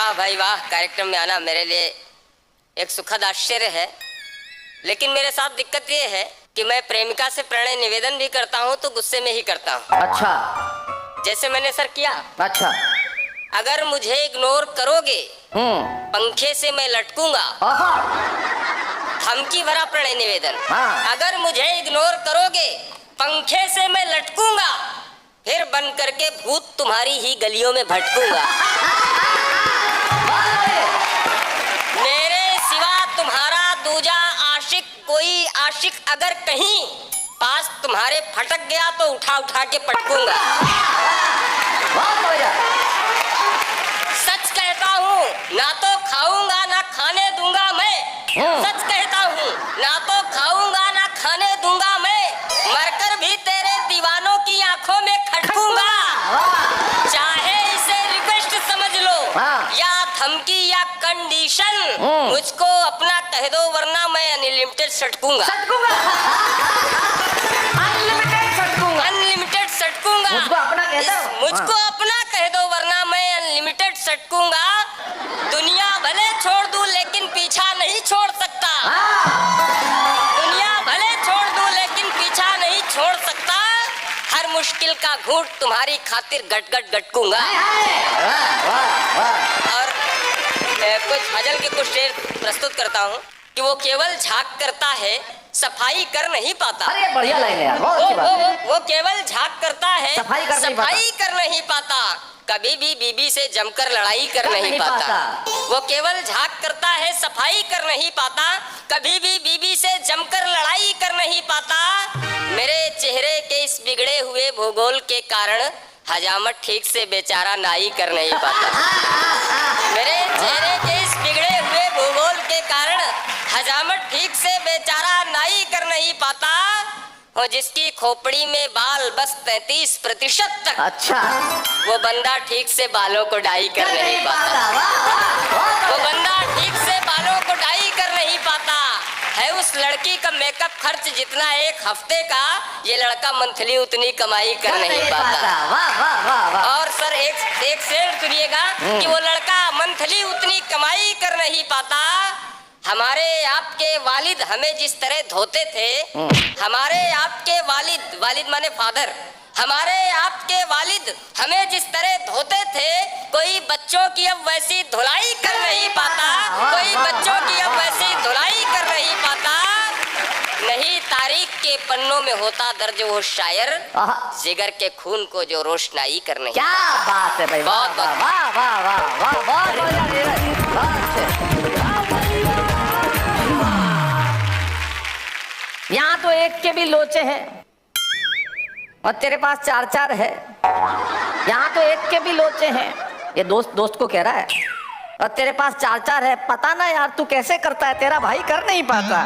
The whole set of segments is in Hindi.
वाह भाई वाह, कार्यक्रम में आना मेरे लिए एक सुखद आश्चर्य है। लेकिन मेरे साथ दिक्कत ये है कि मैं प्रेमिका से प्रणय निवेदन भी करता हूँ तो गुस्से में ही करता हूँ। अच्छा, जैसे मैंने सर किया। अच्छा, अगर मुझे इग्नोर करोगे पंखे से मैं लटकूंगा। धमकी भरा प्रणय निवेदन। हाँ। अगर मुझे इग्नोर करोगे पंखे से मैं लटकूंगा, फिर बन करके भूत तुम्हारी ही गलियों में भटकूंगा। मेरे सिवा तुम्हारा दूजा आशिक कोई आशिक अगर कहीं पास तुम्हारे फटक गया तो उठा उठा के पटकूंगा। सच कहता हूँ, ना तो खाऊंगा ना खाने दूंगा मैं। सच कहता हूँ, ना तो खाऊंगा ना खाने दूंगा मैं। मरकर भी तेरे दीवानों की आंखों में खटकूंगा। चाहे इसे रिक्वेस्ट समझ लो या धमकी या कंडीशन, मुझको अपना कह दो वरना मैं अनलिमिटेड सटकूंगा। अनलिमिटेड सटकूंगा। मुझको अपना कह दो। मुझको अपना कह दो वरना मैं अनलिमिटेड सटकूंगा। दुनिया भले छोड़ दूं लेकिन पीछा नहीं छोड़ सकता। दुनिया भले छोड़ दूं लेकिन पीछा नहीं छोड़ सकता। हर मुश्किल का घूंट तुम्हारी खातिर गट गट गटकूंगा। और कुछ गजल के कुछ शेर प्रस्तुत करता हूँ कि वो केवल झांक करता है, सफाई कर नहीं पाता। अरे बढ़िया लाइन है यार, बहुत अच्छी बात है। वो केवल झांक करता है, सफाई कर नहीं पाता। कभी भी बीबी से जमकर लड़ाई कर नहीं पाता। वो केवल झांक करता है, सफाई कर नहीं पाता। कभी भी बीबी से जमकर लड़ाई कर नहीं पाता। मेरे चेहरे के इस बिगड़े हुए भूगोल के कारण हजामत ठीक से बेचारा नाई कर नहीं पाता। मेरे चेहरे के इस बिगड़े हुए भूगोल के कारण हजामत ठीक से बेचारा नाई कर नहीं पाता। और जिसकी खोपड़ी में बाल बस 33% तक, अच्छा, वो बंदा ठीक से बालों को डाई कर नहीं पाता। वो बंदा ठीक से बालों को डाई कर नहीं पाता है। उस लड़की का मेकअप खर्च जितना एक हफ्ते का, ये लड़का मंथली उतनी कमाई कर नहीं पाता। और सर एक शेर सुनिएगा कि वो लड़का मंथली उतनी कमाई कर नहीं पाता। हमारे आपके वालिद हमें जिस तरह धोते थे, हमारे आपके वालिद माने फादर, हमारे आपके वालिद हमें जिस तरह धोते थे, कोई बच्चों की अब वैसी धुलाई कर नहीं पाता। कोई बच्चों की अब वैसी धुलाई कर नहीं पाता। नहीं तारीख के पन्नों में होता दर्ज वो शायर, जिगर के खून को जो रोशनाई कर नहीं। क्या बात है भाई, बहुत वाह वाह वाह वाह वाह, बहुत। यहाँ तो एक के भी लोचे हैं और तेरे पास 4-4 है। यहाँ तो एक के भी लोचे हैं, ये दोस्त को कह रहा है, और तेरे पास 4-4 है। पता ना यार तू कैसे करता है, तेरा भाई कर नहीं पाता।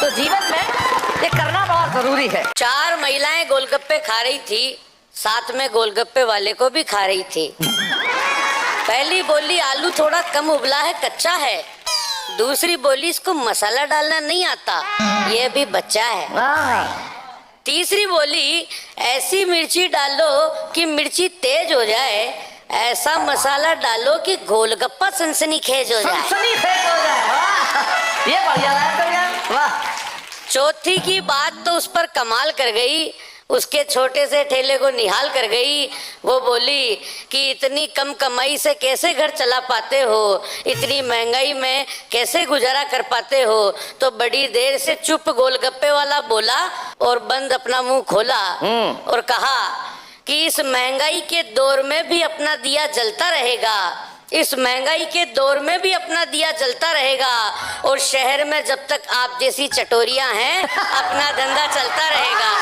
तो जीवन में ये करना बहुत जरूरी है। 4 महिलाएं गोलगप्पे खा रही थी, साथ में गोलगप्पे वाले को भी खा रही थी। पहली बोली आलू थोड़ा कम उबला है, कच्चा है। दूसरी बोली इसको मसाला डालना नहीं आता, ये भी बच्चा है। तीसरी बोली ऐसी मिर्ची डालो कि मिर्ची तेज हो जाए, ऐसा मसाला डालो कि गोलगप्पा सनसनीखेज हो जाए। ये बढ़िया है वाह। चौथी की बात तो उस पर कमाल कर गई, उसके छोटे से ठेले को निहाल कर गई। वो बोली कि इतनी कम कमाई से कैसे घर चला पाते हो, इतनी महंगाई में कैसे गुजारा कर पाते हो। तो बड़ी देर से चुप गोलगप्पे वाला बोला और बंद अपना मुंह खोला और कहा कि इस महंगाई के दौर में भी अपना दिया जलता रहेगा। इस महंगाई के दौर में भी अपना दिया जलता रहेगा। और शहर में जब तक आप जैसी चटोरियां हैं, अपना धंधा चलता रहेगा।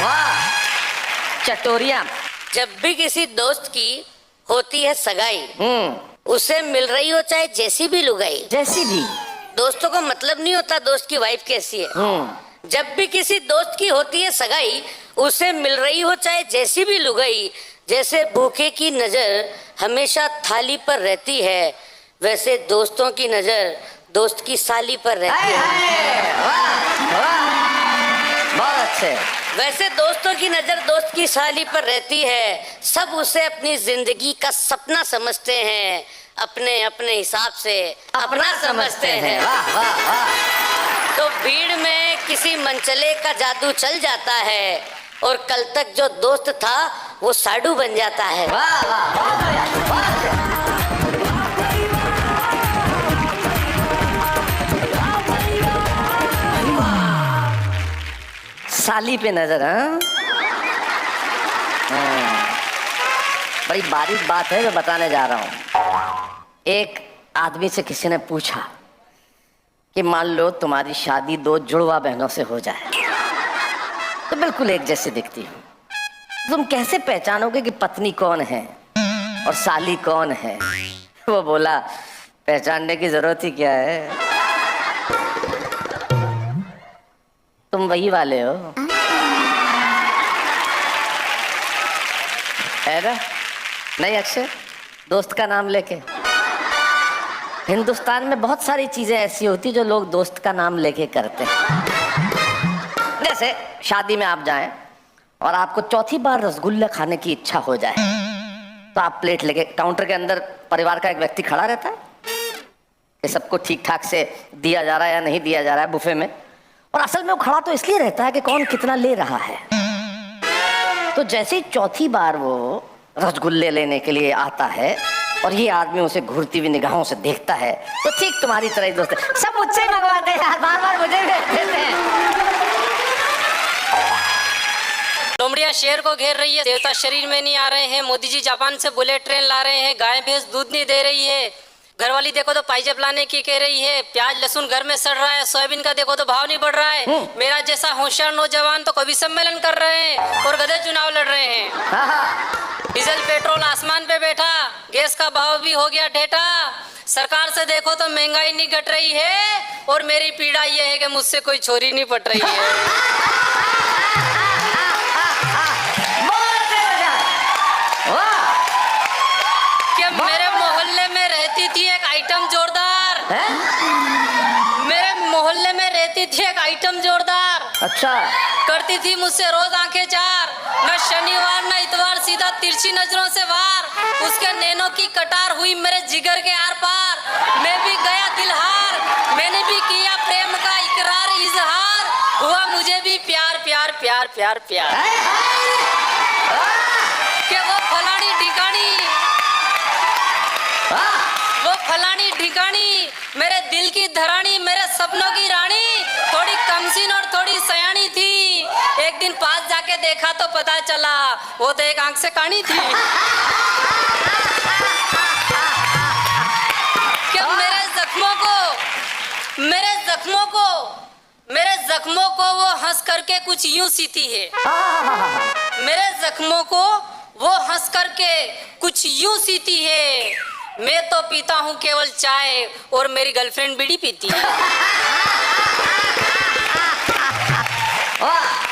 वाह, चटोरिया। जब भी किसी दोस्त की होती है सगाई, उसे मिल रही हो चाहे जैसी भी लुगाई, जैसी भी, दोस्तों को मतलब नहीं होता दोस्त की वाइफ कैसी है। जब भी किसी दोस्त की होती है सगाई, उसे मिल रही हो चाहे जैसी भी लुगाई, जैसे भूखे की नजर हमेशा थाली पर रहती है, वैसे दोस्तों की नजर दोस्त की साली पर रहती है। बहुत अच्छे। वैसे दोस्तों की नजर दोस्त की साली पर रहती है, सब उसे अपनी जिंदगी का सपना समझते हैं, अपने अपने हिसाब से अपना समझते हैं। वाह वाह वाह। तो भीड़ में किसी मनचले का जादू चल जाता है और कल तक जो दोस्त था वो साडू बन जाता है। वाह वाह वाह। साली पे नजर। बड़ी बारीक बात है जो बताने जा रहा हूं। एक आदमी से किसी ने पूछा कि मान लो तुम्हारी शादी दो जुड़वा बहनों से हो जाए, तो बिल्कुल एक जैसे दिखती हो, तुम कैसे पहचानोगे कि पत्नी कौन है और साली कौन है? वो बोला, पहचानने की जरूरत ही क्या है, तुम वही वाले हो, है ना? नहीं अक्षय, दोस्त का नाम लेके। हिंदुस्तान में बहुत सारी चीजें ऐसी होती जो लोग दोस्त का नाम लेके करते हैं। जैसे शादी में आप जाएं और आपको चौथी बार रसगुल्ला खाने की इच्छा हो जाए, तो आप प्लेट लेके काउंटर के अंदर परिवार का एक व्यक्ति खड़ा रहता है कि सबको ठीक ठाक से दिया जा रहा है या नहीं दिया जा रहा है बुफे में, और असल में वो खड़ा तो इसलिए रहता है कि कौन कितना ले रहा है। तो जैसे ही चौथी बार वो रसगुल्ले लेने के लिए आता है और ये आदमी उसे घूरती हुई निगाहों से देखता है, तो ठीक तुम्हारी तरह ही दोस्त है, सब मुझसे ही मंगवाते हैं, बार बार मुझे भेज देते हैं। लोमड़िया शेर को घेर रही है, देवता शरीर में नहीं आ रहे हैं, मोदी जी जापान से बुलेट ट्रेन ला रहे हैं, गाय भैंस दूध नहीं दे रही है, घरवाली देखो तो पाइजेब लाने की कह रही है, प्याज लहसुन घर में सड़ रहा है, सोयाबीन का देखो तो भाव नहीं बढ़ रहा है, मेरा जैसा होशियार नौजवान तो कवि सम्मेलन कर रहे हैं और गधे चुनाव लड़ रहे हैं। डीजल पेट्रोल आसमान पे बैठा, गैस का भाव भी हो गया ढेठा, सरकार से देखो तो महंगाई नहीं घट रही है और मेरी पीड़ा ये है कि मुझसे कोई छोरी नहीं पट रही है। मेरे मोहल्ले में रहती थी एक आइटम जोरदार, मेरे मोहल्ले में रहती थी एक आइटम जोरदार, अच्छा, करती थी मुझसे रोज आंखें चार, न शनिवार न इतवार, सीधा तिरछी नजरों से वार, उसके नैनों की कटार हुई मेरे जिगर के आर पार, मैं भी गया दिलहार, मैंने भी किया प्रेम का इकरार इजहार, हुआ मुझे भी प्यार प्यार प्यार प्यार प्यार, कि वो फलानी ठिकानी, वो फलानी ठिकानी, मेरे दिल की धरानी, मेरे सपनों की रानी, थोड़ी कमसीन और थोड़ी सयानी थी, एक दिन पास जाके देखा तो पता चला वो तो एक आंख से कानी थी। क्या मेरे जख्मों को वो हंस करके कुछ यूं सीती है, मेरे जख्मों को वो हंस करके कुछ यूं सीती है, मैं तो पीता हूँ केवल चाय और मेरी गर्लफ्रेंड बीड़ी पीती है।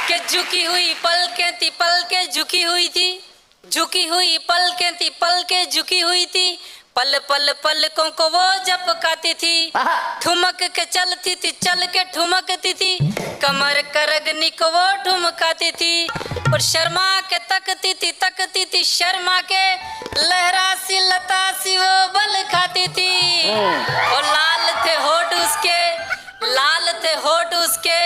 कि झुकी हुई पल के झुकी हुई थी, झुकी हुई पल के झुकी हुई थी, पल पल पलकों को वो झपकाती थी, ठुमक के चलती थी, चल के ठुमकती थी, कमर करगनी को वो ठुमकाती थी, और शर्मा के तकती थी, शर्मा के लहरा सी लता सी वो बल खाती थी, और लाल थे होठ उसके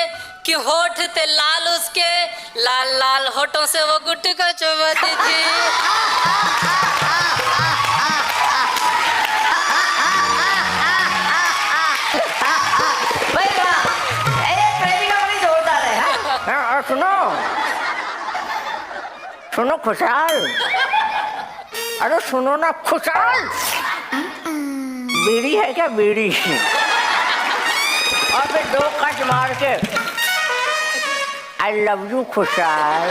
कि होठ थे लाल उसके, लाल लाल होठों से वो गुटका चबाती थी। सुनो खुशहाल, अरे सुनो ना खुशहाल, बीड़ी है क्या बीड़ी? और फिर दो कट मार के आई लव यू खुशहाल।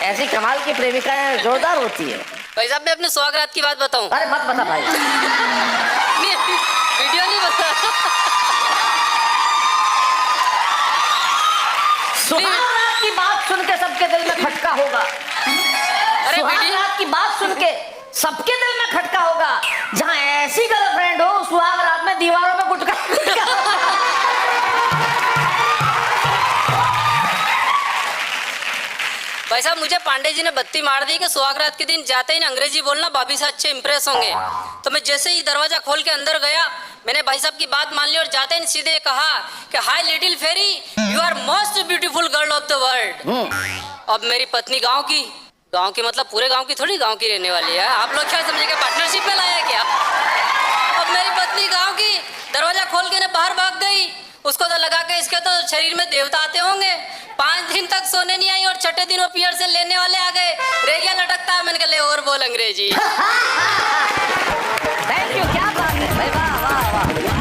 ऐसी कमाल की प्रेमिकाएं जोरदार होती है। भाई साहब मैं अपने सुहागरात की बात बताऊं? अरे मत बता भाई। वीडियो नहीं बता। सुहागरात की बात सुन के सबके दिल में खटका होगा। अरे सुहागरात की बात सुन के सबके दिल में खटका होगा। जहाँ ऐसी गर्लफ्रेंड हो सुहागरात में दीवारों में गुटका भाई साहब मुझे पांडे जी ने बत्ती मार दी कि सुहागरात के दिन जाते ही ना अंग्रेजी बोलना, भाभी से अच्छे इंप्रेस होंगे। तो मैं जैसे ही दरवाजा खोल के अंदर गया, मैंने भाई साहब की बात मान ली और जाते ही सीधे कहा कि hi little fairy, you are most beautiful girl of the world. अब मेरी पत्नी गांव की मतलब पूरे गांव की थोड़ी, गांव की रहने वाली है। आप लोग क्या समझेंगे, पार्टनरशिप में लाया क्या? अब मेरी पत्नी गांव की दरवाजा खोल के बाहर भाग गई। उसको तो लगा के इसके तो शरीर में देवता आते होंगे। 5 दिन तक सोने नहीं आई और छठे दिन वो पियर से लेने वाले आ गए। रेगिया लटकता है, मैंने कहा ले और बोल अंग्रेजी। थैंक यू, क्या बात है भाई, वाह वाह वाह।